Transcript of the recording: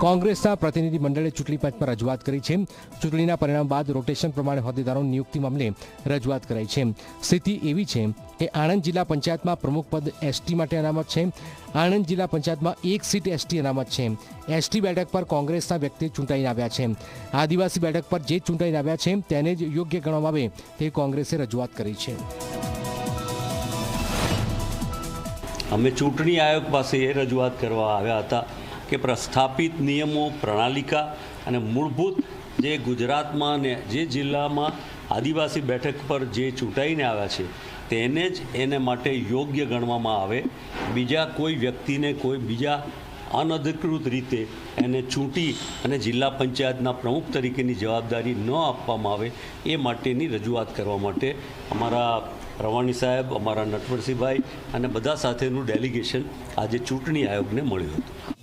કોંગ્રેસના પ્રતિનિધિ મંડળે ચૂંટણી પંચમાં રજૂઆત કરી છે। ચૂંટણીના પરિણામ બાદ રોટેશન પ્રમાણે હોદ્દેદારોની નિયુક્તિ મામલે રજૂઆત કરાઈ છે। સ્થિતિ એવી છે કે આણંદ જિલ્લા પંચાયતમાં પ્રમુખ પદ એસટી માટે અનામત છે। આણંદ જિલ્લા પંચાયતમાં એક સીટ એસટી અનામત છે। એસટી બેઠક પર કોંગ્રેસના વ્યક્તિ ચૂંટાઈને આવ્યા છે। આદિવાસી બેઠક પર જે ચૂંટાઈને આવ્યા છે તેને જ યોગ્ય ગણવામાં આવે તે કોંગ્રેસે રજૂઆત કરી છે। અમે ચૂંટણી આયોગ પાસે એ રજૂઆત કરવા આવ્યા હતા કે પ્રસ્થાપિત નિયમો, પ્રણાલિકા અને મૂળભૂત જે ગુજરાતમાં ને જે જિલ્લામાં આદિવાસી બેઠક પર જે ચૂંટાઈને આવ્યા છે તેને જ એને માટે યોગ્ય ગણવામાં આવે। બીજા કોઈ વ્યક્તિને કોઈ બીજા અનધિકૃત રીતે એને ચૂંટી અને જિલ્લા પંચાયતના પ્રમુખ તરીકેની જવાબદારી ન આપવામાં આવે એ માટેની રજૂઆત કરવા માટે અમારા રવાણી સાહેબ, અમારા નટવરસિંહભાઈ અને બધા સાથેનું ડેલિગેશન આજે ચૂંટણી આયોગને મળ્યું હતું।